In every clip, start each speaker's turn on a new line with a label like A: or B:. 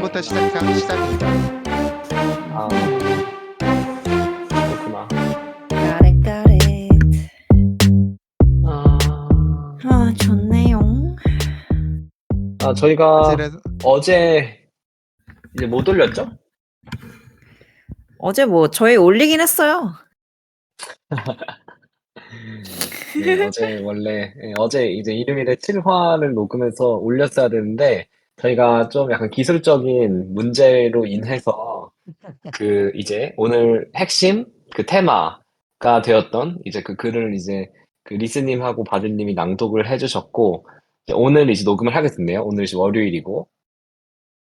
A: 지금부터 시작입니다.
B: 아 그렇구나.
C: Got it, got it.
B: 아.
C: 아, 좋네요.
B: 저희가
A: 바질에서
B: 어제 이제 못 올렸죠?
C: 어제 뭐 저희 올리긴 했어요.
B: 네, 어제 이제 일요일에 7화를 녹음해서 올렸어야 되는데 저희가 좀 약간 기술적인 문제로 인해서 이제 오늘 핵심 테마가 되었던 이제 글을 이제 리스님하고 바질님이 낭독을 해주셨고 이제 오늘 이제 녹음을 하게 됐네요. 오늘 이제 월요일이고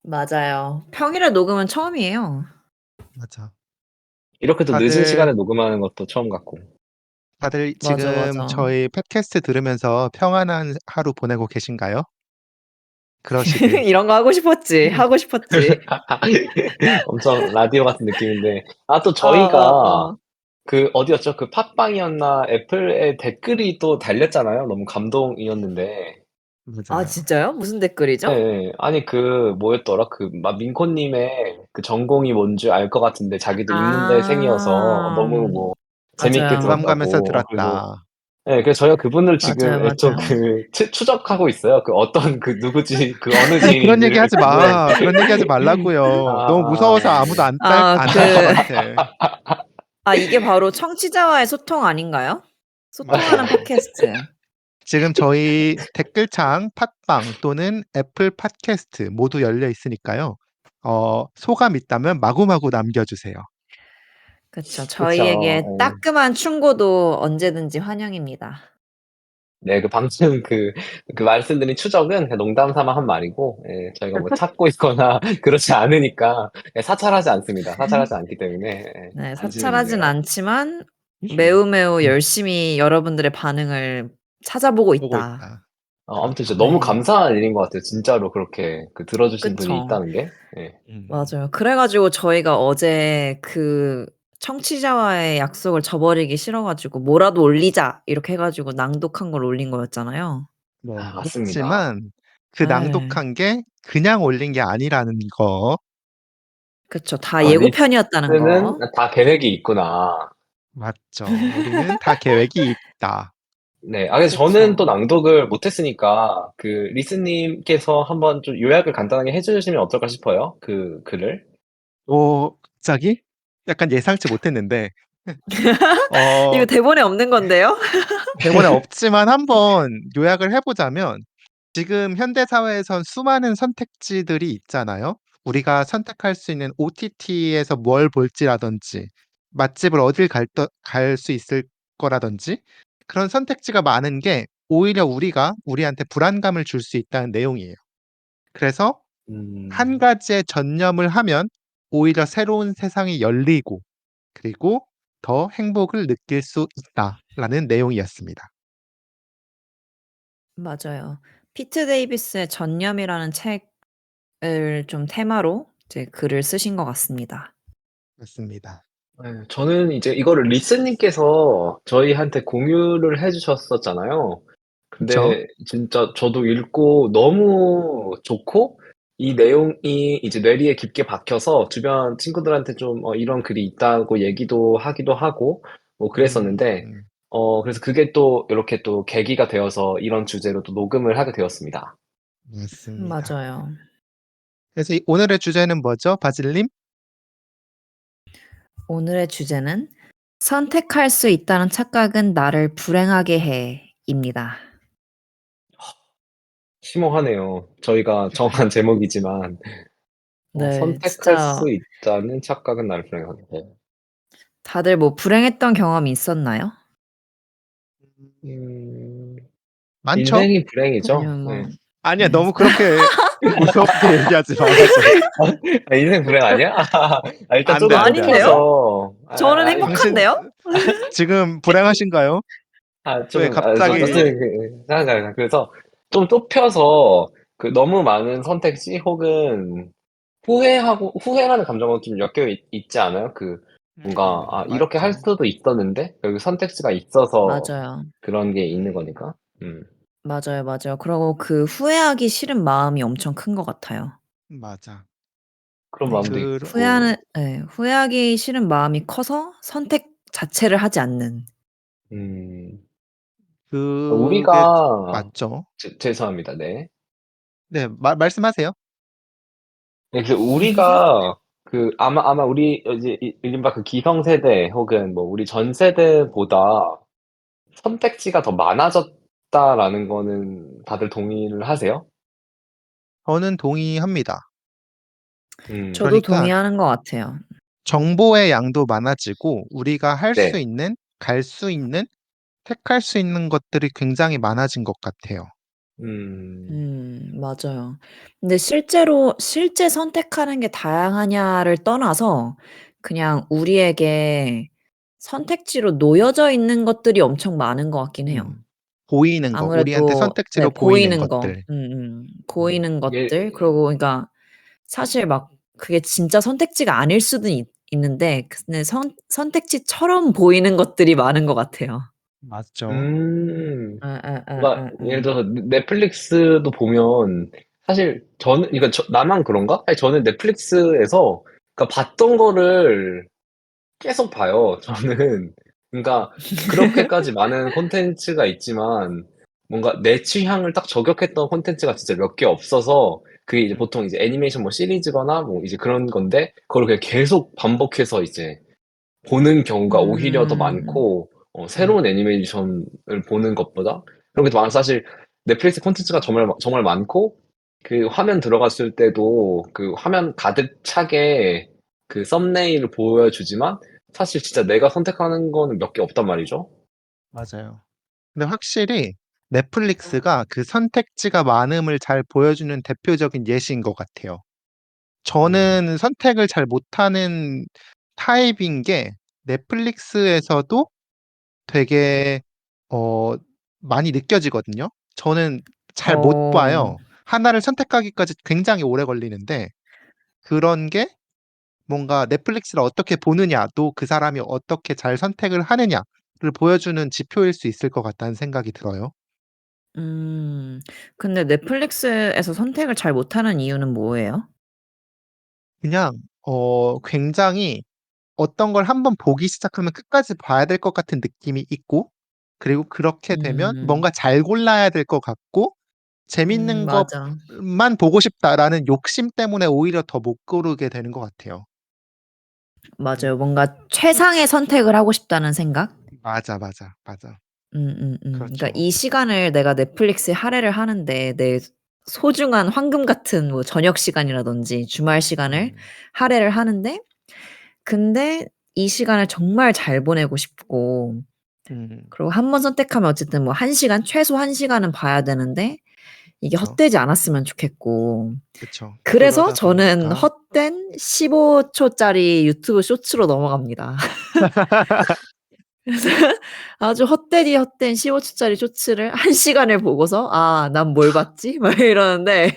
C: 맞아요. 평일에 녹음은 처음이에요.
A: 맞아.
B: 이렇게 또 늦은
A: 다들
B: 시간에 녹음하는 것도 처음 같고.
A: 다들
C: 맞아,
A: 지금
C: 맞아.
A: 저희 팟캐스트 들으면서 평안한 하루 보내고 계신가요? 그러시길.
C: 이런 거 하고 싶었지. 하고 싶었지.
B: 엄청 라디오 같은 느낌인데. 또
C: 어, 어,
B: 저희가
C: 어.
B: 어디였죠? 팟빵이었나? 애플에 댓글이 또 달렸잖아요. 너무 감동이었는데.
C: 아,
A: 맞아요.
C: 진짜요? 무슨 댓글이죠?
B: 예. 아니, 뭐였더라? 민코님의 전공이 뭔지 알 것 같은데 자기도 인문대생이어서
C: 아,
B: 너무 뭐 재밌게
C: 맞아요.
A: 부담 가면서
B: 들었다고. 그래서
A: 들었다.
B: 예, 그래서 저희가 그분을 지금
C: 맞아요,
B: 좀
C: 맞아요.
B: 추적하고 있어요. 어떤 누구지, 어느
A: 아니 그런 얘기
B: 지인인지를
A: 하지 마.
B: 그분한테.
A: 그런 얘기 하지 말라고요. 너무 무서워서 아무도
C: 아,
A: 안 딸 것 같아.
C: 이게 바로 청취자와의 소통 아닌가요? 소통하는
A: 맞아요.
C: 팟캐스트.
A: 지금 저희 댓글창 팟빵 또는 애플 팟캐스트 모두 열려 있으니까요. 소감 있다면 마구마구 남겨주세요.
C: 그쵸.
B: 그쵸.
C: 저희에게
B: 예.
C: 따끔한 충고도 언제든지 환영입니다.
B: 네, 방금 말씀드린 추적은 그냥 농담 삼아 한 말이고, 예, 저희가 뭐 찾고 있거나 그렇지 않으니까, 예, 사찰하지 않습니다. 사찰하지 않기 때문에, 예,
C: 네,
B: 안심해
C: 사찰하진
B: 주세요.
C: 않지만 매우 열심히 여러분들의 반응을 찾아보고
A: 보고
C: 있다.
A: 있다.
B: 아무튼 진짜
A: 그렇죠.
B: 너무
C: 네.
B: 감사한 일인 것 같아요. 진짜로 그렇게 들어주시는 분이
C: 그쵸.
B: 있다는 게. 예.
C: 맞아요. 그래 가지고 저희가 어제 청취자와의 약속을 저버리기 싫어 가지고 "뭐라도 올리자." 이렇게 해 가지고 낭독한 걸 올린 거였잖아요.
A: 네.
B: 맞습니다.
A: 그렇지만 그
C: 예.
A: 낭독한 게 그냥 올린 게 아니라는 거.
C: 그쵸. 다 예고편이었다는
B: 리스트는
C: 거.
B: 다 계획이 있구나.
A: 맞죠. 우리는 다 계획이 있다.
B: 네. 그래서 저는
C: 그쵸.
B: 또 낭독을 못 했으니까 리스님께서 한번 좀 요약을 간단하게 해 주시면 어떨까 싶어요, 글을.
A: 갑자기? 약간 예상치 못했는데
C: 이거
A: 어
C: 대본에 없는 건데요?
A: 대본에 없지만 한번 요약을 해 보자면 지금 현대 사회에선 수많은 선택지들이 있잖아요. 우리가 선택할 수 있는 OTT에서 뭘 볼지라든지 맛집을 어딜 갈 수 있을 거라든지 그런 선택지가 많은 게 오히려 우리한테 불안감을 줄 수 있다는 내용이에요. 그래서 한
B: 음.
A: 가지에 전념을 하면 오히려 새로운 세상이 열리고 그리고 더 행복을 느낄 수 있다라는 내용이었습니다.
C: 맞아요. 피트 데이비스의 전념이라는 책을 좀 테마로 이제 글을 쓰신 것 같습니다.
A: 맞습니다.
B: 예. 저는 이제 이거를 리스님께서 저희한테 공유를 해 주셨었잖아요.
A: 그쵸?
B: 근데 진짜 저도 읽고 너무 좋고 이 내용이 이제 뇌리에 깊게 박혀서 주변 친구들한테 좀 이런 글이 있다고 얘기도 하기도 하고 뭐 그랬었는데
A: 음.
B: 그래서 그게 또 이렇게 또 계기가 되어서 이런 주제로 또 녹음을 하게 되었습니다.
A: 맞습니다.
C: 맞아요.
A: 그래서 오늘의 주제는 뭐죠, 바질님?
C: 오늘의 주제는 "선택할 수 있다는 착각은 나를 불행하게 해"입니다.
B: 심오하네요. 저희가 정한 제목이지만
C: 네.
B: 선택할
C: 진짜
B: 수 있다는 착각은 나를 불행하게 해.
C: 다들 뭐 불행했던 경험이 있었나요?
B: 음.
A: 많죠?
B: 인생이 불행이죠.
C: 아니면 뭐
B: 네.
A: 아니야.
C: 네.
A: 너무 그렇게 무섭게 얘기하지 말아줘.
B: 인생 불행 아니야? 일단
A: 안 돼,
B: 쪼금
A: 안 돼, 안 돼.
C: 아닌데요?
B: 좁혀서
C: 저는
B: 아니
A: 당신
C: 행복한데요?
A: 지금 불행하신가요? 왜
B: 조금
A: 갑자기
B: 어쨌든 생각나요. 그래서 좀 좁혀서 너무 많은 선택지 혹은 후회하는 감정은 좀 엮여 있지 않아요? 뭔가 이렇게 할
A: 맞죠.
B: 수도 있었는데 여기 선택지가 있어서
C: 맞아요.
B: 그런 게 있는 거니까. 음.
C: 맞아요, 맞아요. 그러고 그 후회하기 싫은 마음이 엄청 큰 것 같아요.
A: 맞아.
B: 그런
C: 네.
B: 마음도
A: 그러
B: 있고.
C: 후회하기 싫은 마음이 커서 선택 자체를 하지 않는.
B: 음.
A: 그게
B: 우리가
A: 맞죠.
B: 죄송합니다. 네.
A: 네. 말씀하세요.
B: 네, 우리가 아마 우리 이제 이른바 그 기성세대 혹은 뭐 우리 전 세대보다 선택지가 더 많아졌다라는 거는 다들 동의를 하세요?
A: 저는 동의합니다.
B: 음.
C: 저도
A: 그러니까
C: 동의하는 것 같아요.
A: 정보의 양도 많아지고 우리가 할 수
B: 네.
A: 있는, 갈 수 있는, 택할 수 있는 것들이 굉장히 많아진 것 같아요.
B: 음.
C: 맞아요. 근데 실제 선택하는 게 다양하냐를 떠나서 그냥 우리에게 선택지로 놓여져 있는 것들이 엄청 많은 것 같긴 해요.
A: 보이는 거, 우리한테
C: 아무래도
A: 선택지로 보이는
C: 보이는 거.
A: 것들.
C: 보이는
B: 예.
C: 것들. 그러고 그러니까 사실 막 그게 진짜 선택지가 아닐 수도 있는데 근데 선택지처럼 보이는 것들이 많은 것 같아요.
A: 맞죠.
B: 음. 그러니까 예를
C: 예예예예예.
B: 들어서 넷플릭스도 보면 사실 저는 이거 나만 그런가? 아니 저는 넷플릭스에서 그러니까 봤던 거를 계속 봐요. 저는 그러니까 그렇게까지 많은 콘텐츠가 있지만 뭔가 내 취향을 딱 저격했던 콘텐츠가 진짜 몇 개 없어서 그게 이제
A: 음.
B: 보통 이제 애니메이션 뭐 시리즈거나 뭐 이제 그런 건데 그걸 그냥 계속 반복해서 이제 보는 경우가 오히려 더
C: 음.
B: 많고
A: 음.
B: 새로운 애니메이션을 보는 것보다 그런 게 더 많아서 사실 넷플릭스 콘텐츠가 정말 많고 그 화면 들어갔을 때도 그 화면 가득 차게 그 썸네일을 보여주지만 사실 진짜 내가 선택하는 거는 몇 개 없단 말이죠.
A: 맞아요. 근데 확실히 넷플릭스가 그 선택지가 많음을 잘 보여주는 대표적인 예시인 것 같아요.
B: 음.
A: 저는 선택을 잘 못하는 타입인 게 넷플릭스에서도 되게 어 많이 느껴지거든요. 저는 잘 못
C: 어.
A: 봐요. 하나를 선택하기까지 굉장히 오래 걸리는데 그런 게 뭔가 넷플릭스를 어떻게 보느냐도 그 사람이 어떻게 잘 선택을 하느냐를 보여주는 지표일 수 있을 것 같다는 생각이 들어요.
C: 음. 근데 넷플릭스에서 선택을 잘 못하는 이유는 뭐예요?
A: 그냥 굉장히 어떤 걸 한번 보기 시작하면 끝까지 봐야 될 것 같은 느낌이 있고 그리고 그렇게 되면
C: 음.
A: 뭔가 잘 골라야 될 것 같고 '재밌는
C: 맞아.
A: 것만 보고 싶다.'라는 욕심 때문에 오히려 더 못 고르게 되는 것 같아요. 음.
C: 맞아요. 뭔가 최상의 선택을 하고 싶다는 생각?
A: 맞아, 맞아, 맞아.
C: 그러니까
A: 그렇죠.
C: 이 시간을 내가 넷플릭스에 할애를 하는데 내 소중한 황금 같은 뭐 저녁 시간이라든지 주말 시간을
A: 음.
C: 할애를 하는데 근데 이 시간을 정말 잘 보내고 싶고
A: 음.
C: 그리고 한 번 선택하면 어쨌든 뭐 1 시간 최소 1 시간은 봐야 되는데 이게
A: 그쵸.
C: 헛되지 않았으면 좋겠고
A: 그쵸.
C: 그래서
A: 그러다
C: 저는
A: 보니까
C: 헛된 15 초짜리 유튜브 쇼츠로 넘어갑니다. 그래서 아주 헛되디 헛된 15 초짜리 쇼츠를 1 시간을 보고서 '아 난 뭘 봤지?' 막 이러는데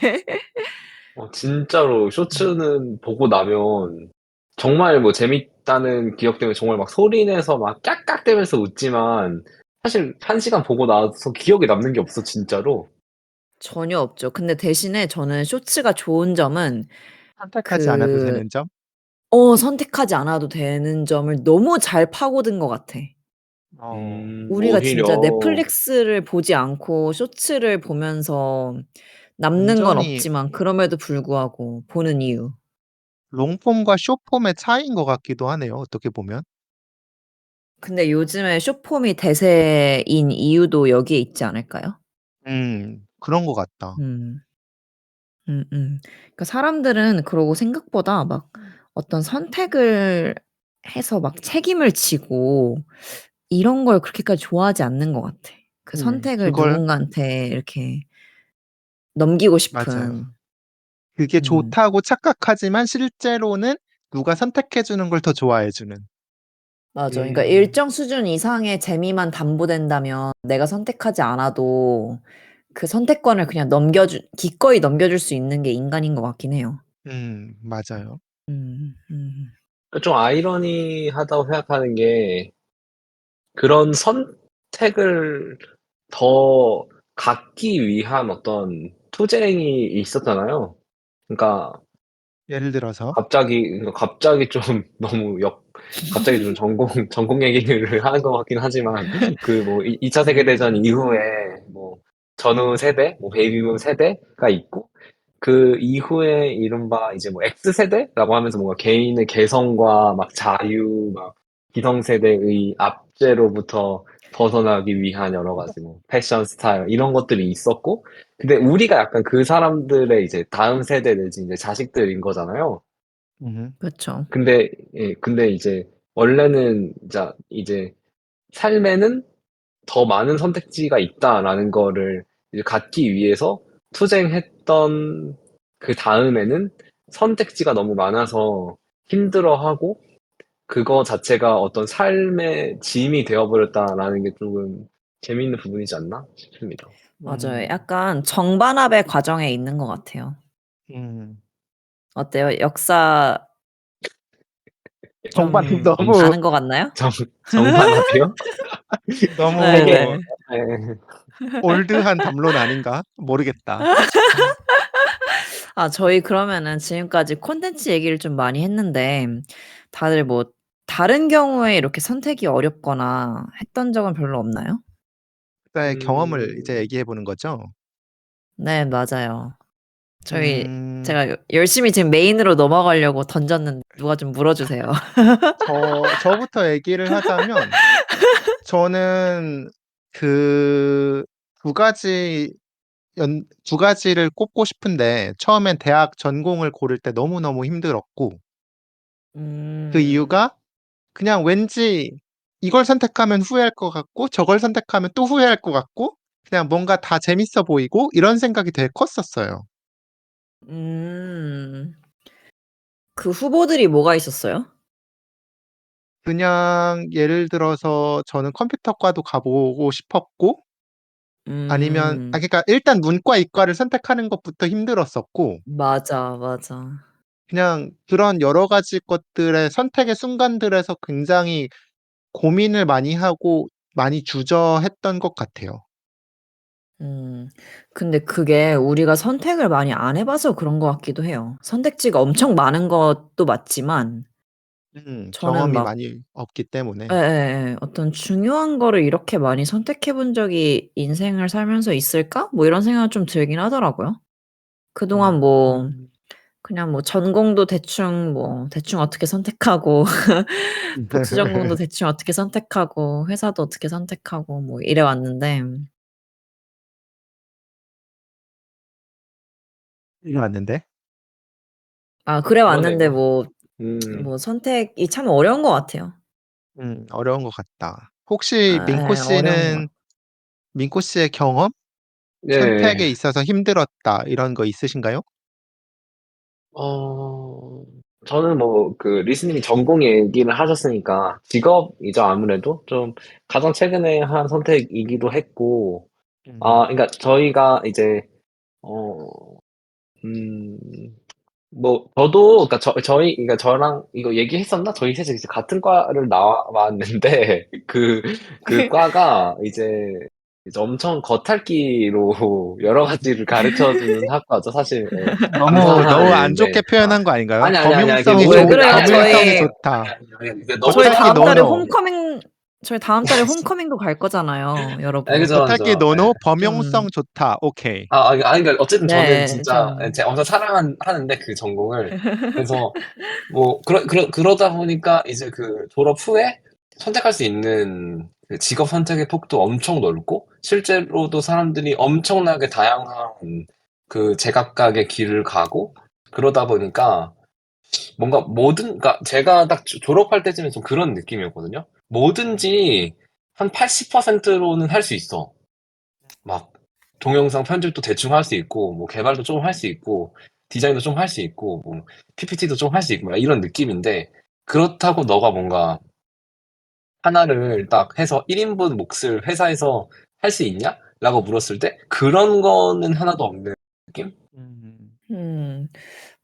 B: 진짜로 쇼츠는 보고 나면 정말 뭐 재밌다는 기억 때문에 정말 막 소리 내서 막 깍깍대면서 웃지만 사실 1 시간 보고 나서 기억에 남는 게 없어 진짜로.
C: 전혀 없죠. 근데 대신에 저는 쇼츠가 좋은 점은
A: 선택하지 않아도
C: 그
A: 되는 점?
C: 선택하지 않아도 되는 점을 너무 잘 파고든 것 같아. 우리가 진짜
B: 오히려
C: 넷플릭스를 보지 않고 쇼츠를 보면서 남는 건
A: 완전히
C: 없지만 그럼에도 불구하고 보는 이유.
A: 롱폼과 숏폼의 차이인 것 같기도 하네요, 어떻게 보면.
C: 근데 요즘에 숏폼이 대세인 이유도 여기에 있지 않을까요?
A: 그런 것 같다.
C: 음. 그러니까 사람들은 그러고 생각보다 막 어떤 선택을 해서 막 책임을 지고 이런 걸 그렇게까지 좋아하지 않는 것 같아. 그 선택을
A: 그걸
C: 누군가한테 이렇게 넘기고
A: 맞아요.
C: 싶은.
A: 그게
C: 음.
A: 좋다고 착각하지만 실제로는 누가 선택해 주는 걸 더 좋아해 주는.
C: 맞아. 그러니까
B: 음.
C: 일정 수준 이상의 재미만 담보된다면 내가 선택하지 않아도 그 선택권을 그냥 기꺼이 넘겨줄 수 있는 게 인간인 것 같긴 해요.
A: 맞아요.
C: 음.
B: 좀 아이러니하다고 생각하는 게 그런 선택을 더 갖기 위한 어떤 투쟁이 있었잖아요. 그러니까
A: 예를 들어서?
B: 갑자기 좀 너무 갑자기 좀 전공 얘기를 하는 것 같긴 하지만 그 뭐 2차 세계대전 이후에 뭐 전후 세대, 뭐 베이비붐 세대가 있고 그 이후에 이른바 이제 뭐 X세대라고 하면서 뭔가 개인의 개성과 막 자유, 막 기성세대의 압제로부터 벗어나기 위한 여러 가지 뭐 패션 스타일 이런 것들이 있었고 근데 우리가 약간 그 사람들의 이제 다음 세대 내지 이제 자식들인 거잖아요.
A: 음.
C: 그쵸.
B: 근데 이제 원래는 이제 삶에는 더 많은 선택지가 있다라는 거를 이제 갖기 위해서 투쟁했던 그 다음에는 선택지가 너무 많아서 힘들어하고 그거 자체가 어떤 삶의 짐이 되어버렸다라는 게 조금 재미있는 부분이지 않나 싶습니다.
C: 맞아요.
A: 음.
C: 약간 정반합의 과정에 있는 것 같아요.
A: 음.
C: 어때요? 역사
A: 정말
C: 좀
B: 정,
A: 너무
C: 아는 것 같나요?
B: 정, 정반합이요? 되게,
A: 너무
C: 네네.
B: 예.
A: 올드한 담론 아닌가? 모르겠다.
C: 아, 저희 그러면은 지금까지 콘텐츠 얘기를 좀 많이 했는데, 다들 뭐, 다른 경우에 이렇게 선택이 어렵거나 했던 적은 별로 없나요?
A: 각자의 경험을 이제
B: 음,
A: 얘기해 보는 거죠.
C: 네, 맞아요.
A: 음.
C: 제가 열심히 지금 메인으로 넘어가려고 던졌는데, 누가 좀 물어주세요.
A: 저부터 얘기를 하자면 저는 그 두 가지 두 가지를 꼽고 싶은데 처음엔 대학 전공을 고를 때 너무너무 힘들었고 그
C: 음,
A: 이유가 그냥 왠지 이걸 선택하면 후회할 것 같고 저걸 선택하면 또 후회할 것 같고 그냥 뭔가 다 재밌어 보이고 이런 생각이 되게 컸었어요.
C: 음, 그 후보들이 뭐가 있었어요?
A: 그냥 예를 들어서 저는 컴퓨터과도 가 보고 싶었고 아니면
C: 음,
A: 그러니까 일단 문과, 이과를 선택하는 것부터 힘들었었고
C: 맞아, 맞아.
A: 그냥 그런 여러 가지 것들의 선택의 순간들에서 굉장히 고민을 많이 하고 많이 주저했던 것 같아요.
C: 음, 근데 그게 우리가 선택을 많이 안 해봐서 그런 것 같기도 해요. 선택지가 엄청 많은 것도 맞지만, 저는
A: 경험이
C: 막,
A: 많이 없기 때문에.
C: 어떤 중요한 거를 이렇게 많이 선택해 본 적이 인생을 살면서 있을까? 뭐 이런 생각이 좀 들긴 하더라고요. 그동안 뭐,
A: 음.
C: 그냥 뭐 전공도 대충 어떻게 선택하고, 복수 전공도 대충 어떻게 선택하고, 회사도 어떻게 선택하고, 뭐 이래 왔는데,
A: 이게 맞는데?
C: 아, 그래 왔는데
B: 그러네요.
C: 뭐,
B: 음,
C: 뭐 선택이 참 어려운 것 같아요.
A: 어려운 것 같다. 혹시
C: 어려운 것.
A: 민코 씨의 경험?
B: 네.
A: 선택에 있어서 힘들었다 이런 거 있으신가요?
B: 어, 저는 뭐, 리스님이 전공 얘기를 하셨으니까, 직업이죠, 아무래도. 좀, 가장 최근에 한 선택이기도 했고, 그러니까 저희가 이제, 어, 음, 뭐, 저도, 그러니까 그러니까 저랑 이거 얘기했었나? 저희 셋이 이제 같은 과를 나왔는데, 그 과가 이제 엄청 겉핥기로 여러 가지를 가르쳐 주는 학과죠. 사실, 예,
A: 너무
B: 감사한
A: 안
B: 일인데.
A: 좋게 표현한 거 아닌가요?
B: 아니, 그게
C: 왜 그래요?
A: 범용성이 좋다.
B: 너무
A: 겉핥기 노노.
C: 저희 다음 달에 홈커밍도 갈 거잖아요, 여러분.
B: 그죠,
A: 겉핥기
B: 그죠. 예.
A: 노노,
C: 좀,
A: 범용성 좋다. 오케이.
B: 그러니까 어쨌든 저는
C: 네,
B: 진짜
C: 좀,
B: 제가 엄청 사랑하는데 그 전공을. 그래서 뭐 그러다 보니까 이제 그 졸업 후에 선택할 수 있는 그 직업 선택의 폭도 엄청 넓고 실제로도 사람들이 엄청나게 다양한 그 제각각의 길을 가고 그러다 보니까 뭔가 그러니까 제가 딱 졸업할 때쯤에 좀 그런 느낌이었거든요. 뭐든지 한 80%로는 할 수 있어. 막 동영상 편집도 대충 할 수 있고 뭐 개발도 좀 할 수 있고 디자인도 좀 할 수 있고 뭐 PPT도 좀 할 수 있고 막 이런 느낌인데 그렇다고 너가 뭔가 하나를 딱 해서 1인분 몫을 회사에서 할 수 있냐? 라고 물었을 때 그런 거는 하나도 없는 느낌?
A: 음.
C: 음,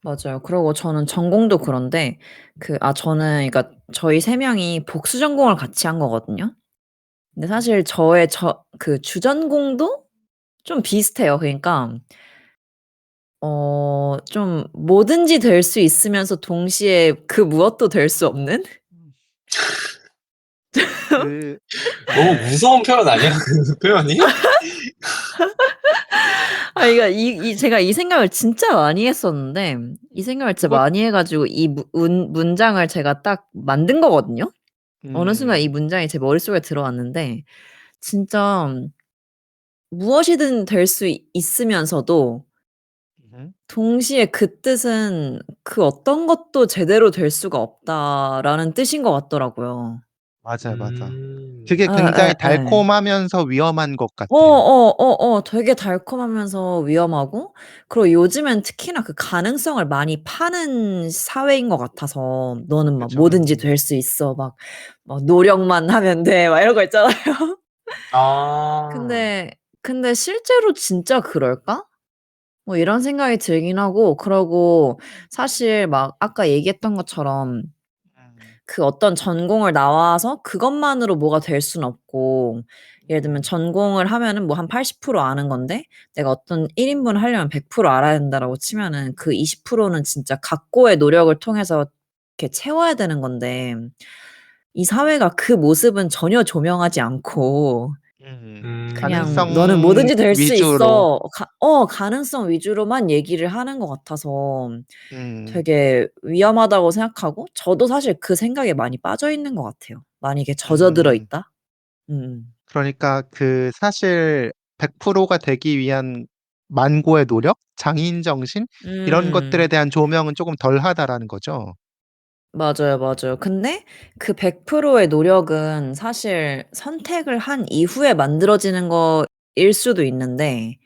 C: 맞아요. 그리고 저는 전공도 그런데, 그러니까 저희 세 명이 복수 전공을 같이 한 거거든요. 근데 사실 그 주전공도 좀 비슷해요. 그러니까, 좀 뭐든지 될 수 있으면서 동시에 그 무엇도 될 수 없는?
A: 그
B: 너무 무서운 표현 아니야? 그 표현이?
C: 그러니까 제가 이 생각을 진짜 많이 했었는데 이 생각을 진짜
A: 그것
C: 많이 해 가지고 이 문장을 제가 딱 만든 거거든요. 어느 순간 이
A: 음.
C: 문장이 제 머릿속에 들어왔는데 진짜 무엇이든 될 수 있으면서도
A: 음.
C: 동시에 그 뜻은 '그 어떤 것도 제대로 될 수가 없다.'라는 뜻인 것 같더라고요.
A: 맞아요, 맞아.
B: 음.
A: 그게 굉장히
C: 예예예.
A: 달콤하면서 위험한 것 같아요.
C: 되게 달콤하면서 위험하고 그리고 요즘엔 특히나 그 가능성을 많이 파는 사회인 것 같아서 "너는 막
A: 그죠.
C: 뭐든지 될 수 있어." 막 "노력만 하면 돼." 막 이런 거 있잖아요.
B: 아.
C: 근데 실제로 진짜 그럴까? 뭐 이런 생각이 들긴 하고 그러고 사실 막 아까 얘기했던 것처럼
A: 음.
C: 그 어떤 전공을 나와서 그것만으로 뭐가 될 수는 없고 예를 들면
A: 음.
C: 전공을 하면은 뭐 한 80% 아는 건데 내가 어떤 1 인분을 하려면 100% 알아야 된다라고 치면은 그 20%는 진짜 각고의 노력을 통해서 이렇게 채워야 되는 건데 이 사회가 그 모습은 전혀 조명하지 않고 그냥 "너는
A: 가능성
C: 뭐든지 될 수
A: 위주로.
C: 있어." 가능성 위주로만 얘기를 하는 것 같아서
A: 음.
C: 되게 위험하다고 생각하고 저도 사실 그 생각에 많이 빠져 있는 것 같아요. 만약에 젖어들어
A: 음.
C: 있다? 음음.
A: 그러니까 그 사실 100%가 되기 위한 만고의 노력, 장인 정신 이런 것들에
C: 음.
A: 대한 조명은 쪼금 덜하다라는 거죠?
C: 맞아요, 맞아요. 근데 그 100%의 노력은 사실 선택을 한 이후에 만들어지는 거일 수도 있는데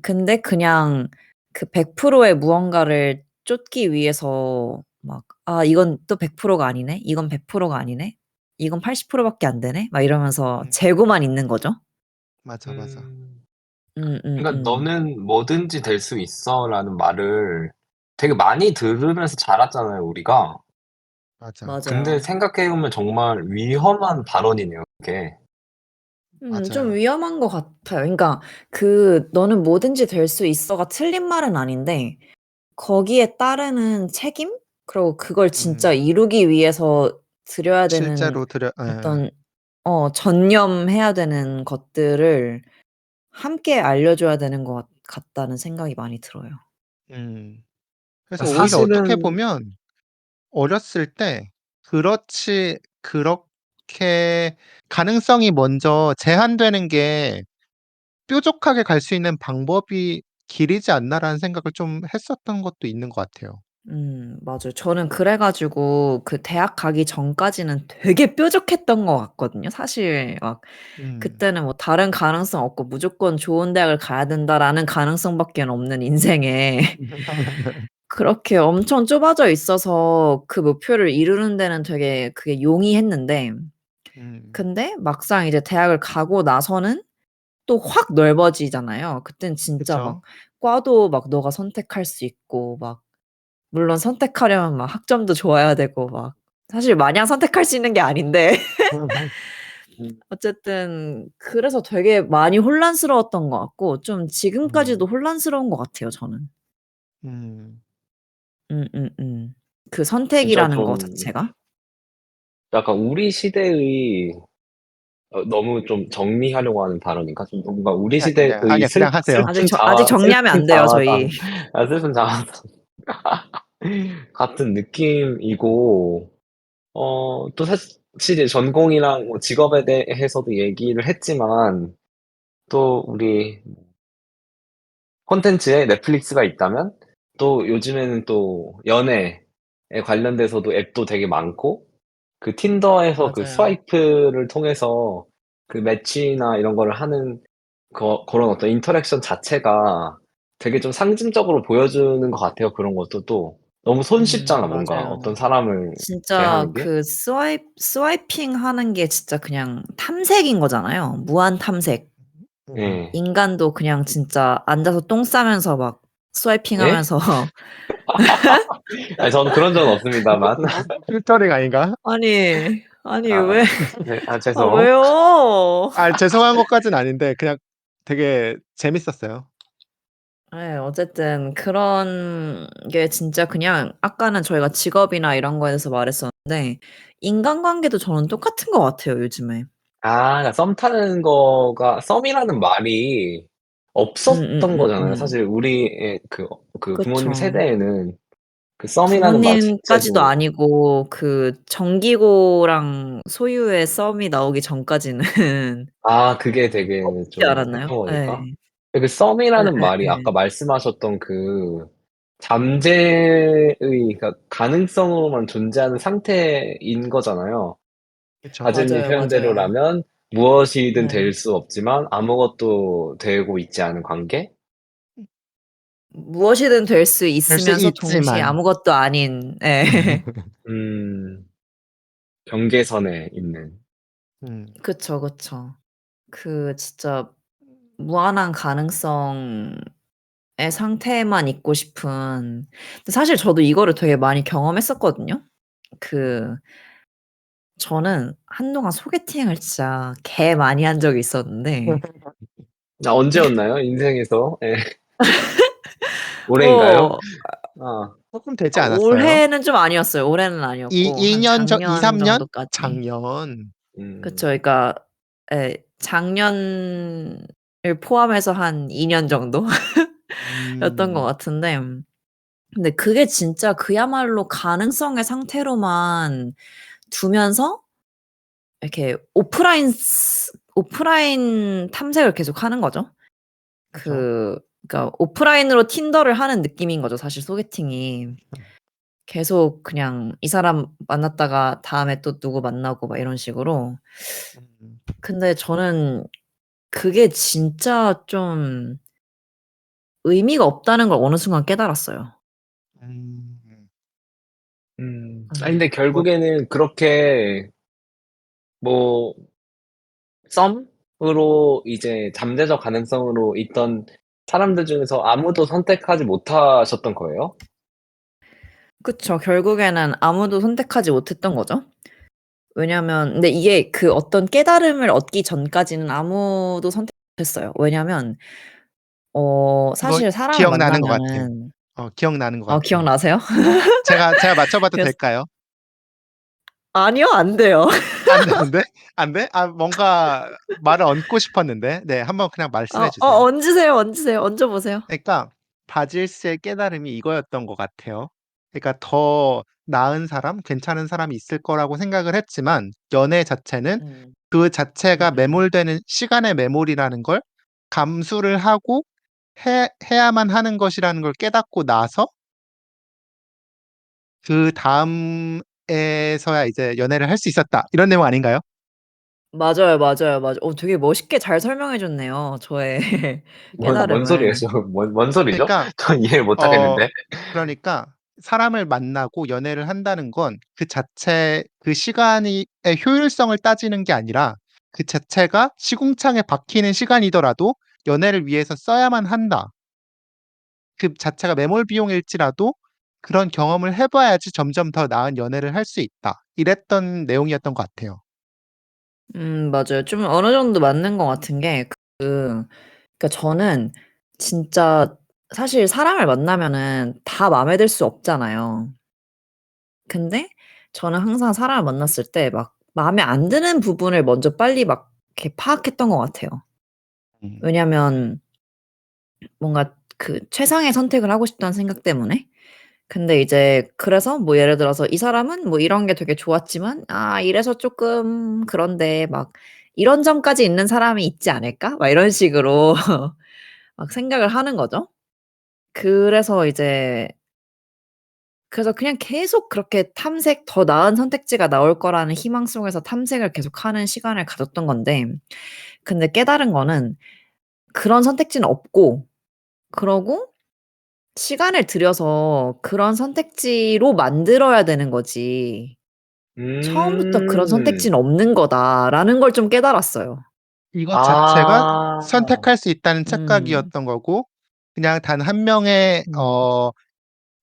C: 근데 그냥 그 100%의 무언가를 쫓기 위해서 막 '아 이건 또 100%가 아니네. 이건 100%가 아니네. 이건 80% 밖에 안 되네.' 막 이러면서
A: 음.
C: 재고만 있는 거죠.
A: 맞아, 맞아.
B: 음. 그러니까
C: 음음음.
B: "너는 뭐든지 될 수 있어."라는 말을 되게 많이 들으면서 자랐잖아요, 우리가.
A: 맞아.
B: 근데
C: 맞아요.
B: 생각해 보면 정말 위험한 발언이네요, 그게.
C: 좀
A: 맞아요.
C: 위험한 것 같아요. 그러니까 그 "너는 뭐든지 될 수 있어."가 틀린 말은 아닌데 거기에 따르는 책임? 그리고 그걸 진짜
A: 음.
C: 이루기 위해서 들여야 되는
A: 실제로 예.
C: 어떤 전념해야 되는 것들을 함께 알려줘야 되는 것 같다는 생각이 많이 들어요.
A: 음. 그래서 오히려 어떻게
B: 사실은
A: 보면 어렸을 때 그렇게 가능성이 먼저 제한되는 게 '뾰족하게 갈 수 있는 방법이 길이지 않나.'라는 생각을 좀 했었던 것도 있는 것 같아요.
C: 맞아요. 저는 그래 가지고 그 대학 가기 전까지는 되게 뾰족했던 것 같거든요. 사실 막
A: 음.
C: 그때는 뭐 다른 가능성 없고 '무조건 좋은 대학을 가야 된다.'라는 가능성밖에는 없는 인생에 그렇게 엄청 좁아져 있어서 그 목표를 이루는 데는 되게 그게 용이했는데
A: 음.
C: 근데 막상 이제 대학을 가고 나서는 또 확 넓어지잖아요. 그땐 진짜 막
A: 그쵸.
C: 과도 막 너가 선택할 수 있고 막 물론 선택하려면 막 학점도 좋아야 되고 막 사실 마냥 선택할 수 있는 게 아닌데
B: 음.
C: 어쨌든 그래서 되게 많이 혼란스러웠던 것 같고 좀 지금까지도
A: 음.
C: 혼란스러운 것 같아요 저는.
A: 음.
C: 그
B: 진짜
C: 선택이라는 거
B: 좀
C: 자체가.
B: 약간 우리 시대의 너무 좀 정리하려고 하는 발언인가? 좀 뭔가 우리 시대의
A: 아니야,
B: 그 이
A: 아니야. 그냥 하세요.
C: 아직 정리하면
B: 슬픈
C: 안 돼요
B: 자아상
C: 저희.
B: 슬픈 자아상 같은 느낌이고 또 사실 이제 전공이랑 뭐 직업에 대해서도 얘기를 했지만 또 우리 콘텐츠에 넷플릭스가 있다면 또 요즘에는 또 연애에 관련돼서도 앱도 되게 많고 그 틴더에서 그
C: 맞아요.
B: 스와이프를 통해서 그 매치나 이런 거를 하는 그런 어떤 인터랙션 자체가 되게 좀 상징적으로 보여주는 것 같아요, 그런 것도 또. 너무 손쉽잖아, 뭔가
C: 맞아요.
B: 어떤 사람을
C: 진짜
B: 대하는 게.
C: 그 스와이핑하는 게 진짜 그냥 탐색인 거잖아요. 무한 탐색.
A: 음.
B: 예.
C: 인간도 그냥 진짜 앉아서 똥 싸면서 막
B: 예?
C: 스와이핑하면서
B: 아니 저는 그런 적은 없습니다만.
A: 필터링 아닌가?
C: 아니 왜
B: 아 네. 죄송.
C: 왜요?
A: 죄송한 것까진 아닌데 그냥 되게 재밌었어요.
C: 예 어쨌든 그런 게 진짜 그냥 아까는 저희가 직업이나 이런 거에 대해서 말했었는데 인간관계도 저는 똑같은 것 같아요 요즘에.
B: 그러니까 썸 타는 거가 썸이라는 말이 없었던 거잖아요.
C: 음음음음음.
B: 사실 우리의 그 부모님
C: 그쵸.
B: 세대에는 그 썸이라는 말
C: 부모님까지도
B: 자체도
C: 아니고 그 정기고랑 소유의 썸이 나오기 전까지는
B: 그게 되게
C: 없지
B: 좀
C: 않았나요?
B: 했던 거니까.
C: 예.
B: 그 썸이라는 말이 아까
C: 예예예.
B: 말씀하셨던 그 잠재의 그러니까 가능성으로만 존재하는 상태인 거잖아요.
A: 그쵸.
B: 가즈님
C: 맞아요, 맞아요.
B: 표현대로라면 무엇이든
C: 네.
B: 될 수 없지만 아무것도 되고 있지 않은 관계?
C: 무엇이든 될 수
A: 될 수
C: 있으면서 동시에
A: 있지만.
C: 아무것도 아닌 예.
B: 음. 경계선에 있는.
A: 음.
C: 그쵸, 그쵸. 그 진짜 무한한 가능성의 상태에만 있고 싶은 근데 사실 저도 이거를 되게 많이 경험했었거든요. 그 저는 한동안 소개팅을 진짜 개 많이 한 적이 있었는데
B: 언제였나요? 인생에서. 예. 올해인가요?
C: 뭐
B: 아.
A: 쪼끔 되지 않았어요?
C: 올해는 좀 아니었어요. 올해는
A: 이
C: 아니었고
A: 2
C: 한
A: 년 전
C: 작년
A: 2-3 년?
C: 정도까지.
A: 작년.
C: 그쵸.
B: 음.
C: 그러니까 예 작년을 포함해서 한 2년 정도 였던 것
A: 음.
C: 같은데 근데 그게 진짜 그야말로 가능성의 상태로만 두면서 이렇게 오프라인 탐색을 계속하는 거죠.
A: 그쵸.
C: 그러니까 오프라인으로 틴더를 하는 느낌인 거죠 사실 소개팅이. 계속 그냥 이 사람 만났다가 다음에 또 누구 만나고 막 이런 식으로.
A: 음.
C: 근데 저는 그게 진짜 좀 의미가 없다는 걸 어느 순간 깨달았어요.
A: 음.
C: 예.
B: 근데
A: 뭐
B: 결국에는 그렇게 뭐 썸으로 이제 잠재적 가능성으로 있던 사람들 중에서 아무도 선택하지 못하셨던 거예요?
C: 그쵸. 결국에는 아무도 선택하지 못했던 거죠. 왜냐면 근데 이게 그 어떤 깨달음을 얻기 전까지는 아무도 선택 못 했어요. 왜냐면
A: 그거
C: 사실 사람을
A: 기억나는 것 같아요.
C: 만나면은
A: 기억나는 것 같아요.
C: 기억나세요?
A: 제가 맞춰 봐도
C: 그래서
A: 될까요?
C: 아니요. 안 돼요.
A: 안 되는데? 안 돼? 뭔가 말을 얹고 싶었는데. 네. 한번 그냥 말씀해 주세요.
C: 얹으세요, 얹으세요. 얹어 보세요.
A: 그러니까 바질 씨의 깨달음이 이거였던 것 같아요. 그러니까 더 나은 사람, 괜찮은 사람이 있을 거라고 생각을 했지만 연애 자체는
C: 음.
A: 그 자체가
C: 음음.
A: 매몰되는 시간의 매몰이라는 걸 감수를 하고 해야만 하는 것이라는 걸 깨닫고 나서 그다음에서야 이제 연애를 할 수 있었다. 이런 내용 아닌가요?
C: 맞아요, 맞아요, 되게 멋있게 잘 설명해 줬네요, 저의
B: 뭔 소리예요?
C: 깨달음을.
B: 저 뭔 소리죠?
A: 그러니까
B: 전 이해를 못
A: 어
B: 하겠는데.
A: 그러니까 사람을 만나고 연애를 한다는 건 그 자체 그 시간이 의 효율성을 따지는 게 아니라 그 자체가 시궁창에 박히는 시간이더라도 '연애를 위해서 써야만 한다.' 그 자체가 매몰 비용일지라도 '그런 경험을 해 봐야지 점점 더 나은 연애를 할 수 있다.' 이랬던 내용이었던 것 같아요.
C: 맞아요. 좀 어느 정도 맞는 것 같은 게 그러니까 저는 진짜 사실 사람을 만나면은 다 마음에 들 수 없잖아요. 근데 저는 항상 사람을 만났을 때 막 마음에 안 드는 부분을 먼저 빨리 막 이렇게 파악했던 것 같아요.
A: 음.
C: 왜냐면 뭔가 그 최상의 선택을 하고 싶다는 생각 때문에. 근데 이제 그래서 뭐 예를 들어서 '이 사람은 뭐 이런 게 되게 좋았지만 이래서 쪼끔 그런데 막 이런 점까지 있는 사람이 있지 않을까?' 막 이런 식으로 막 생각을 하는 거죠. 그래서 이제 그래서 그냥 계속 그렇게 탐색 더 나은 선택지가 나올 거라는 희망 속에서 탐색을 계속하는 시간을 가졌던 건데 근데 깨달은 거는 그런 선택지는 없고 그러고 시간을 들여서 그런 선택지로 만들어야 되는 거지 '처음부터 그런
B: 음.
C: 선택지는 없는 거다.'라는 걸 좀 깨달았어요.
A: 이것 자체가
B: 아.
A: 선택할 수 있다는
C: 음.
A: 착각이었던 거고 그냥 단 한 명의
C: 음.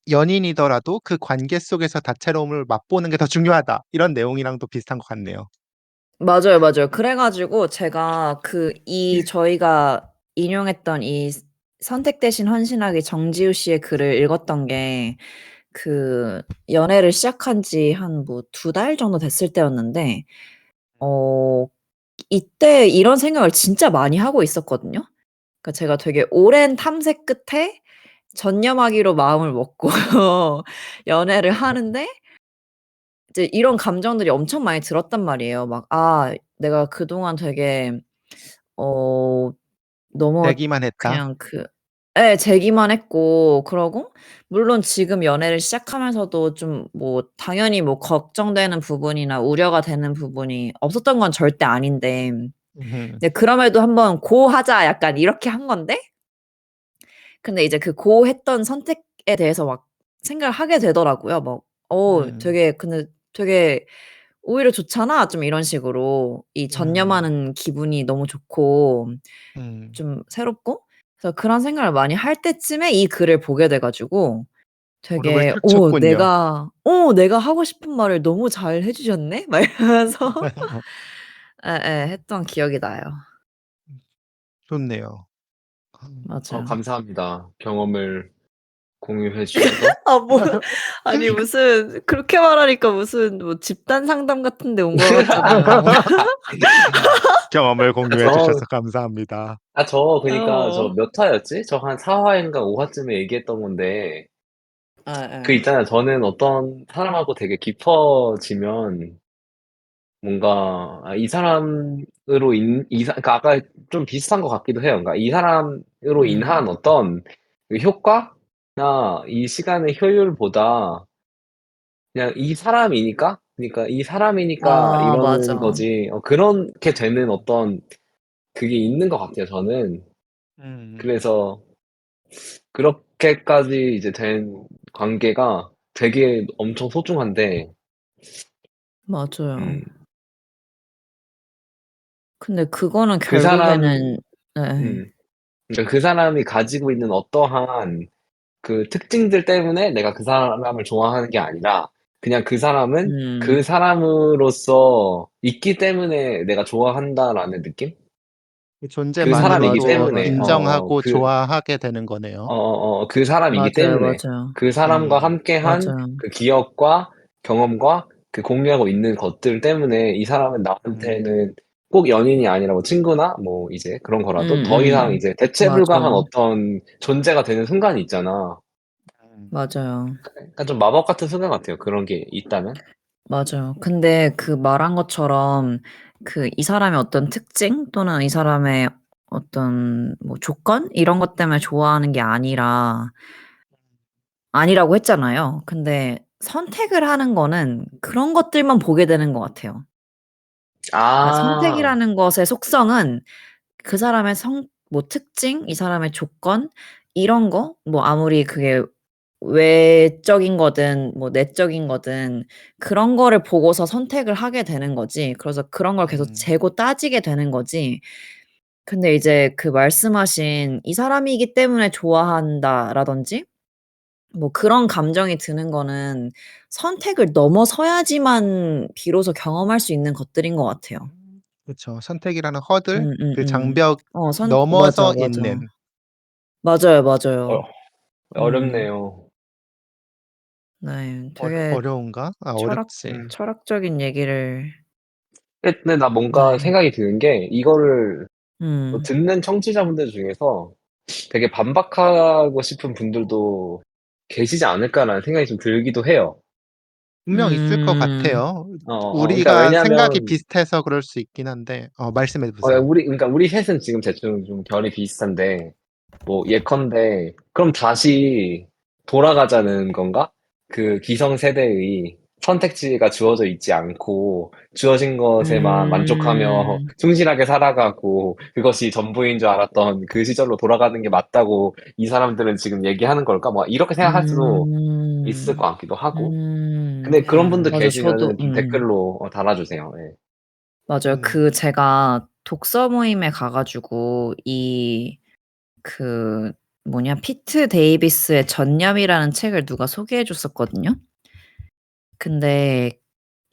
A: 연인이더라도 그 관계 속에서 다채로움을 맛보는 게 더 중요하다. 이런 내용이랑도 비슷한 것 같네요.
C: 맞아요, 맞아요. 그래 가지고 제가 저희가 인용했던 이 선택 대신 헌신하기 정지우 씨의 글을 읽었던 게 그 연애를 시작한 지 한 뭐 2달 정도 됐을 때였는데 어 이때 이런 생각을 진짜 많이 하고 있었거든요. 그러니까 제가 되게 오랜 탐색 끝에 전념하기로 마음을 먹고 연애를 하는데 이제 이런 감정들이 엄청 많이 들었단 말이에요. 막 '아 내가 그동안 되게 어 너무
A: 되기만 했다.
C: 그냥 예 재기만 했고 그러고 물론 지금 연애를 시작하면서도 좀 뭐 당연히 뭐 걱정되는 부분이나 우려가 되는 부분이 없었던 건 절대 아닌데
A: 음.
C: 근데 그럼에도 '한번 고 하자.' 약간 이렇게 한 건데 근데 이제 그 고 했던 선택에 대해서 막 생각을 하게 되더라고요. 막
A: 음.
C: 되게 근데 되게 오히려 좋잖아." 좀 이런 식으로 이
A: 음.
C: 전념하는 기분이 너무 좋고
A: 음.
C: 좀 새롭고 그래서 그런 생각을 많이 할 때쯤에 이 글을 보게 돼 가지고
A: 무릎을
C: 되게
A: 탁 쳤군요.
C: 내가 하고 싶은 말을 너무 잘 해 주셨네?' 막 이러면서 예예 했던 기억이 나요.
A: 좋네요.
C: 맞아요.
B: 감사합니다. 경험을 공유해 주셔서.
C: 아 뭐 아니 무슨 그렇게 말하니까 무슨 뭐 집단 상담 같은 데 온 것 같잖아요.
A: 경험을
B: 아
A: 공유해
B: 저
A: 주셔서 감사합니다.
B: 그니까 저
C: 어.
B: 몇 화였지? 저 한 4 화인가 5 화쯤에 얘기했던 건데 그
C: 예예.
B: 있잖아요. 저는 어떤 사람하고 되게 깊어지면 뭔가 이 사람으로 그러니까 아까 좀 비슷한 것 같기도 해요. 그러니까 이 사람으로
C: 음.
B: 인한 어떤 그 효과나 이 시간의 효율보다 그냥 이 사람이니까 그러니까 이 사람이니까
C: 아
B: 이러는
C: 맞아.
B: 거지 그렇게 되는 어떤 그게 있는 것 같아요 저는.
A: 음.
B: 그래서 그렇게까지 이제 된 관계가 되게 엄청 소중한데
C: 맞아요.
B: 음
C: 근데 그거는
B: 그 사람
C: 결국에는 예.
B: 그러니까 그 사람이 가지고 있는 어떠한 그 특징들 때문에 내가 그 사람을 좋아하는 게 아니라 그냥 그 사람은 그
C: 음.
B: 사람으로서 있기 때문에 내가 좋아한다라는 느낌?
A: 그
B: 그 사람이기
A: 존재만으로도
C: 맞아요.
B: 때문에
A: 인정하고 좋아하게 되는 거네요.
B: 그 사람이기
C: 맞아요,
B: 때문에
C: 맞아요.
B: 그 사람과
A: 음.
B: 함께한
C: 맞아요.
B: 그 기억과 경험과 그 공유하고 있는 것들 때문에 이 사람은
A: 음.
B: 나한테는 꼭 연인이 아니라 뭐 친구나 뭐 이제 그런 거라도 더 이상
C: 음음.
B: 이제 대체 불가한
C: 맞아요.
B: 어떤 존재가 되는 순간이 있잖아.
A: 음.
C: 맞아요.
B: 약간 좀 마법 같은 순간 같아요, 그런 게 있다면.
C: 맞아요. 근데 그 말한 것처럼 이 사람의 어떤 특징 또는 이 사람의 어떤 뭐 조건 이런 것 때문에 좋아하는 게 아니라고 했잖아요. 근데 선택을 하는 거는 그런 것들만 보게 되는 것 같아요. 그러니까
B: 아.
C: 선택이라는 것의 속성은 그 사람의 뭐 특징, 이 사람의 조건 이런 거 뭐 아무리 그게 외적인 거든 뭐 내적인 거든 그런 거를 보고서 선택을 하게 되는 거지. 그래서 그런 걸 계속
A: 음.
C: 재고 따지게 되는 거지. 근데 이제 그 말씀하신 "이 사람이기 때문에 좋아한다."라든지 뭐 그런 감정이 드는 거는 선택을 넘어서야지만 비로소 경험할 수 있는 것들인 것 같아요.
A: 그쵸. 선택이라는 허들 그
C: 음음음.
A: 장벽
C: 맞아,
A: 넘어서
C: 맞아.
A: 있는
C: 맞아요,
B: 어
C: 맞아요. 음.
B: 어렵네요.
C: 네. 되게
A: 어려운가? 아 어렵지.
B: 음.
C: 철학적인 얘기를
B: 근데 나 뭔가
C: 네.
B: 생각이 드는 게 이거를
C: 음.
B: 듣는 청취자분들 중에서 되게 반박하고 싶은 분들도 계시지 않을까라는 생각이 좀 들기도 해요.
A: 분명 있을 것
C: 음.
A: 같아요.
B: 그러니까
A: 우리가 생각이
B: 왜냐하면
A: 비슷해서 그럴 수 있긴 한데 말씀해 보세요.
B: 우리 셋은 지금 대충 좀 결이 비슷한데 뭐 예컨대 그럼 다시 돌아가자는 건가? 그 기성세대의 선택지가 주어져 있지 않고 주어진 것에만 만족하며
C: 음.
B: 충실하게 살아가고 그것이 전부인 줄 알았던 그 시절로 돌아가는 게 맞다고 이 사람들은 지금 얘기하는 걸까? 뭐 이렇게 생각할 수도 있을 것
C: 음.
B: 같기도 하고.
C: 음.
B: 근데 그런 분들
C: 맞아. 저도
B: 계시면은 좀 댓글로 달아주세요. 예.
C: 맞아요.
A: 음.
C: 제가 독서 모임에 가 가지고 그 피트 데이비스의 전념이라는 책을 누가 소개해 줬었거든요. 근데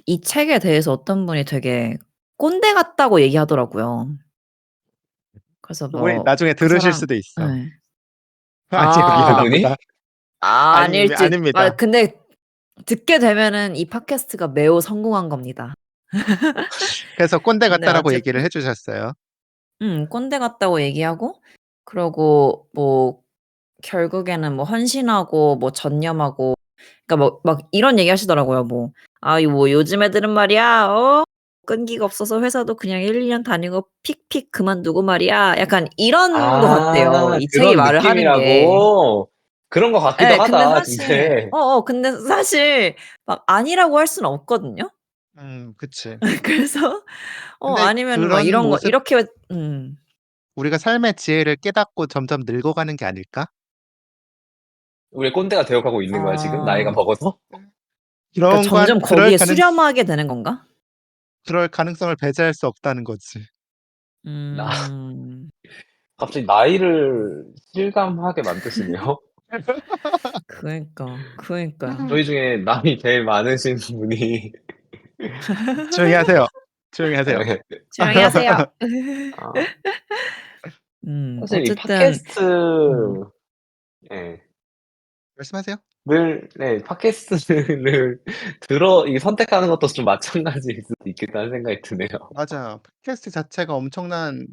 C: 이 책에 대해서 어떤 분이 되게 꼰대 같다고 얘기하더라고요. 그래서
A: 우리
C: 뭐
A: 나중에
C: 그
A: 들으실
C: 사람
A: 수도 있어.
C: 예.
A: 아니요.
C: 아.
B: 그분이?
A: 미안합니다.
C: 아닐지.
A: 아닙니다.
C: 근데 듣게 되면은 이 팟캐스트가 매우 성공한 겁니다.
A: 그래서 꼰대
C: 네
A: 같다라고 얘기를
C: 어쨌든
A: 해 주셨어요.
C: 꼰대 같다고 얘기하고 그러고 뭐 결국에는 뭐 헌신하고 뭐 전념하고 그러니까 뭐 막 이런 얘기하시더라고요. 뭐 "아 뭐 요즘 애들은 말이야 끈기가 없어서 회사도 그냥 1-2년 다니고 픽픽 그만두고 말이야." 약간 이런 것 같대요,
B: 아
C: 이 책이
B: 그런
C: 말을 하는 게.
B: 느낌이라고? 그런 것 같기도
C: 예. 근데
B: 하다
C: 사실
B: 근데.
C: 근데 사실 막 아니라고 할 수는 없거든요.
A: 그치.
C: 그래서
A: 근데
C: 아니면은 막
A: 그런
C: 이런 거
A: 모습
C: 이렇게
A: 우리가 삶의 지혜를 깨닫고 점점 늙어가는 게 아닐까?
B: 우리 꼰대가 되어가고 있는 거야 지금 나이가
C: 아
B: 먹어서?
C: 그러니까
A: 그런 관
C: 점점
A: 그럴
C: 거기에
A: 가능
C: 수렴하게 되는 건가?
A: 그럴 가능성을 배제할 수 없다는 거지.
B: 나
C: 음.
B: 갑자기 나이를 실감하게 만드시네요.
C: 그러니까요.
B: 저희 중에 나이 제일 많으신 분이
A: 조용히 하세요. 조용히 하세요.
B: 예.
C: 조용히 하세요.
B: 아 사실 이
C: 어쨌든
B: 팟캐스트 예.
A: 말씀하세요.
B: 늘 네 팟캐스트를 들어 이 선택하는 것도 좀 마찬가지일 수도 있겠다는 생각이 드네요.
A: 맞아요. 팟캐스트 자체가 엄청난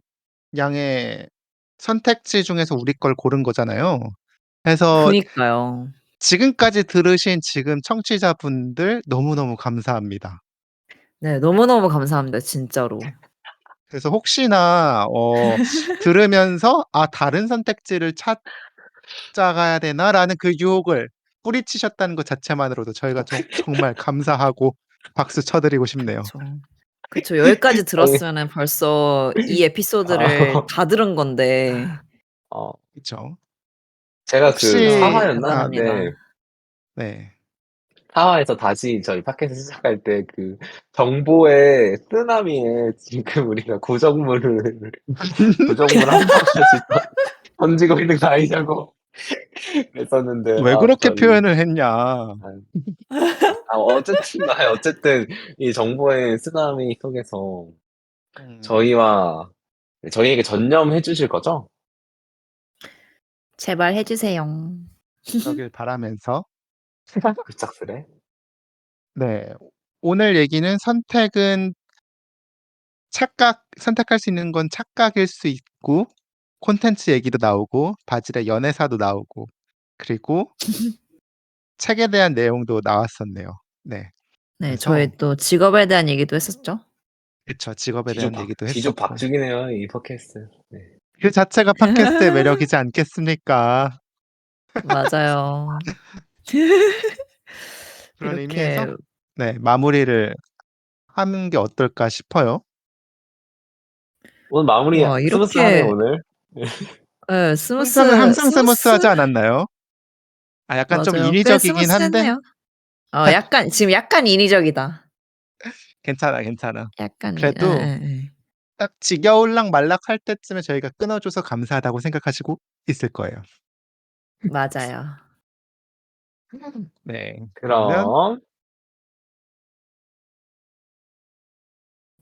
A: 양의 선택지 중에서 우리 걸 고른 거잖아요. 그래서
C: 그니까요.
A: 지금까지 들으신 지금 청취자분들 너무너무 감사합니다.
C: 네. 너무너무 감사합니다 진짜로.
A: 그래서 혹시나 들으면서 '아 다른 선택지를 찾아가야 되나?'라는 그 유혹을 뿌리치셨다는 것 자체만으로도 저희가 정말 감사하고 박수 쳐 드리고 싶네요.
C: 그쵸. 그쵸. 여기까지
B: 아니
C: 들었으면은 벌써 이 에피소드를
B: 아
C: 다 들은 건데
B: 어
A: 그쵸.
B: 제가 그
C: 그쵸.
B: 4
A: 혹시
B: 화였나? 네.
C: 대단합니다.
A: 네.
B: 4 화에서 다시 저희 팟캐스트 시작할 때 그 정보의 쓰나미에 지금 우리가 구정물 한 바가지 던지고 있는 거 아니냐고 그랬었는데
A: 왜
B: 아
A: 그렇게
B: 저희
A: 표현을 했냐.
B: 아 어쨌든 간에 어쨌든 이 정보의 쓰나미 속에서
A: 음.
B: 저희와 저희에게 전념해 주실 거죠?
C: 제발 해 주세요.
A: 그러길 바라면서
B: 급작스레.
A: 네. 오늘 얘기는 선택할 수 있는 건 착각일 수 있고 콘텐츠 얘기도 나오고 바질의 연애사도 나오고 그리고 책에 대한 내용도 나왔었네요. 네.
C: 네.
A: 그래서
C: 저희 또 직업에 대한 얘기도 했었죠.
A: 그쵸. 직업에 대한 얘기도 했었고
B: 뒤죽박죽이네요, 이 팟캐스트. 네.
A: 그 자체가 팟캐스트의 매력이지 않겠습니까?
C: 맞아요.
A: 그런 의미에서
C: 이렇게
A: 네 마무리를 하는 게 어떨까 싶어요.
B: 오늘 마무리
C: 와
B: 스무스하네요,
C: 이렇게
B: 오늘.
C: 예
A: 항상
C: 스무스
A: 항상
C: 스무스
A: 스무스하지 않았나요? 약간 좀
C: 맞아요. 꽤
A: 인위적이긴 한데
C: 스무스했네요. 약간 지금 약간 인위적이다.
A: 괜찮아, 괜찮아.
C: 약간
A: 그래도
C: 예예예.
A: 딱 지겨울락 말락할 때쯤에 저희가 끊어 줘서 감사하다고 생각하시고 있을 거예요.
C: 맞아요.
A: 네. 그러면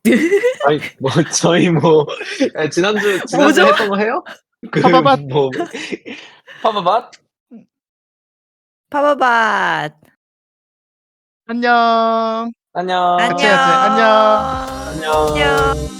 B: 그럼 저희 뭐 지난주에
C: 뭐죠?
B: 했던 거 해요? 그
A: 파바밭
B: 뭐 파바밭?
C: 파바밭.
A: 안녕. 같이
C: 안녕.
B: 안녕.
A: 해야지. 안녕.
B: 안녕.
C: 안녕.